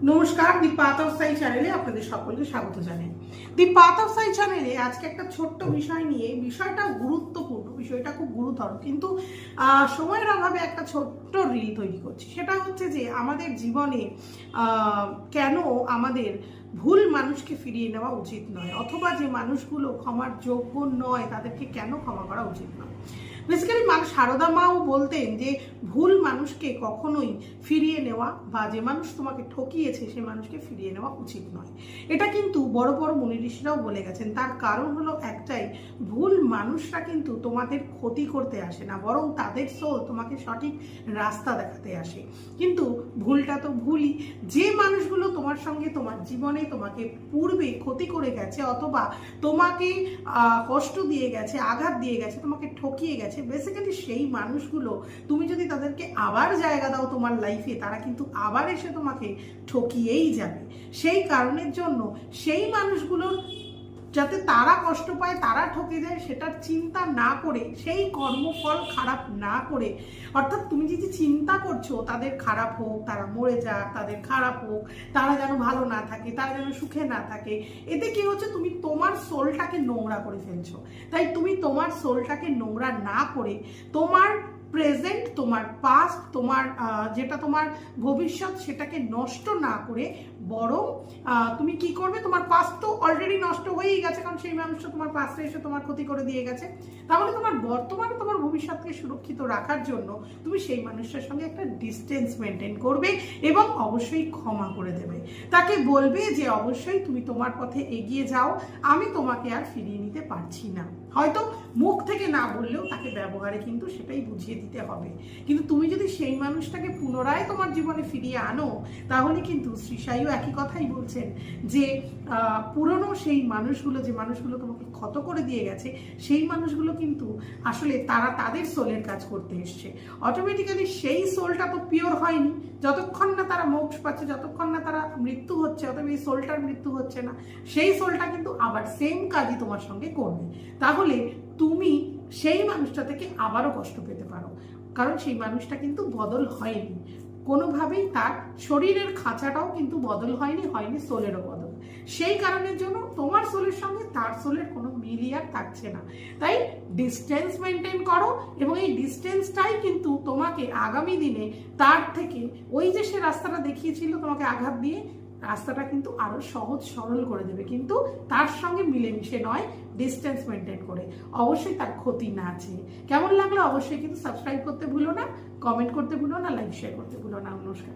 নমস্কার, দি path of সাই চ্যানেলে আপনাদের সকলকে স্বাগত জানাই। দি পাথ অফ সাই চ্যানেলে আজকে একটা ছোট্ট বিষয় নিয়ে, বিষয়টা গুরুত্বপূর্ণ, বিষয়টা খুব গুরুতর, কিন্তু সময়ের অভাবে একটা ছোট্ট রিল তৈরি করছি। সেটা হচ্ছে যে আমাদের জীবনে কেন আমাদের ভুল মানুষকে ফিরিয়ে নেওয়া উচিত নয়, অথবা যে মানুষগুলো ক্ষমার যোগ্য নয় তাদেরকে কেন ক্ষমা করা উচিত নয়। বেসিক্যালি সারদা মাও বলতেন যে ভুল মানুষকে কখনোই ফিরিয়ে নেওয়া, বা যে মানুষ তোমাকে ঠকিয়েছে সে মানুষকে ফিরিয়ে নেওয়া উচিত নয়। এটা কিন্তু বড় বড় মুনি ঋষিরাও বলে গেছেন। তার কারণ হলো একটাই, ভুল মানুষরা কিন্তু তোমাদের ক্ষতি করতে আসে না, বরং তাদের সোল তোমাকে সঠিক রাস্তা দেখাতে আসে। কিন্তু ভুলটা তো ভুলই। যে মানুষগুলো তোমার সঙ্গে তোমার জীবনে তোমাকে পূর্বে ক্ষতি করে গেছে, অথবা তোমাকে কষ্ট দিয়ে গেছে, আঘাত দিয়ে গেছে, তোমাকে ঠকিয়ে গেছে, বেসিক্যালি সেই মানুষগুলো তুমি যদি তাদেরকে আবার জায়গা দাও তোমার লাইফে, তারা কিন্তু আবার এসে তোমাকে ঠকিয়েই যাবে। সেই কারণের জন্য সেই মানুষগুলোর যাতে তারা কষ্ট পায়, তারা ঠকে যায়, সেটার চিন্তা না করে, সেই কর্মফল খারাপ না করে, অর্থাৎ তুমি যে চিন্তা করছো তাদের খারাপ হোক, তারা মরে যাক, তাদের খারাপ হোক, তারা যেন ভালো না থাকে, তারা যেন সুখে না থাকে, এতে কি হচ্ছে, তুমি তোমার সোলটাকে নোংরা করে ফেলছো। তাই তুমি তোমার সোলটাকে নোংরা না করে তোমার প্রেজেন্ট, তোমার পাস্ট, তোমার যেটা তোমার ভবিষ্যৎ, সেটাকে নষ্ট না করে বরং তুমি কি করবে, তোমার পাস্ট তো অলরেডি নষ্ট হয়েই গেছে, কারণ সেই মানুষটা তোমার পাস্টে এসে তোমার ক্ষতি করে দিয়ে গেছে। তাহলে তোমার বর্তমানে তোমার ভবিষ্যৎকে সুরক্ষিত রাখার জন্য তুমি সেই মানুষটার সঙ্গে একটা ডিস্টেন্স মেনটেন করবে, এবং অবশ্যই ক্ষমা করে দেবে। তাকে বলবে যে অবশ্যই তুমি তোমার পথে এগিয়ে যাও, আমি তোমাকে আর ফিরিয়ে নিতে পারছি না। হয়তো মুখ থেকে না বললেও তাকে ব্যবহারে কিন্তু সেটাই বুঝিয়ে দিতে হবে। কিন্তু তুমি যদি সেই মানুষটাকে পুনরায় তোমার জীবনে ফিরিয়ে আনো, তাহলে কিন্তু শ্রী সাইও একই কথাই বলছেন যে পুরনো সেই মানুষগুলো, যে মানুষগুলো তোমাকে ক্ষত করে দিয়ে গেছে, সেই মানুষগুলো কিন্তু আসলে তারা তাদের সোলের কাজ করতে এসছে। অটোমেটিক্যালি সেই সোলটা তো পিওর হয়নি, যতক্ষণ না তারা মোক্ষ পাচ্ছে, যতক্ষণ না তারা মৃত্যু হচ্ছে, অথবা এই সোলটার মৃত্যু হচ্ছে না, সেই সোলটা কিন্তু আবার সেম কাজই তোমার সঙ্গে করবে। তাহলে তুমি সেই মানুষটা থেকে আবারও কষ্ট পেতে পারো, কারণ সেই মানুষটা কিন্তু বদল হয়নি কোনোভাবেই, তার শরীরের খাঁচাটাও কিন্তু বদল হয়নি, সোলেরও বদল। সেই কারণের জন্য তোমার সোলের সঙ্গে তার সোলের কোনো মিলই আর থাকছে না। তাই ডিস্টেন্স মেনটেন করো, এবং এই ডিস্টেন্সটাই কিন্তু তোমাকে আগামী দিনে তার থেকে, ওই যে সে রাস্তাটা দেখিয়েছিল তোমাকে আঘাত দিয়ে, রাস্তাটা কিন্তু আরো সহজ সরল করে দেবে, কিন্তু তার সঙ্গে মিলেমিশে নয়, ডিস্টেন্স মেনটেন করে, অবশ্যই তার ক্ষতি না আছে। কেমন লাগলো অবশ্যই কিন্তু সাবস্ক্রাইব করতে ভুলো না, কমেন্ট করতে ভুলো না, লাইক শেয়ার করতে ভুলো না। নমস্কার।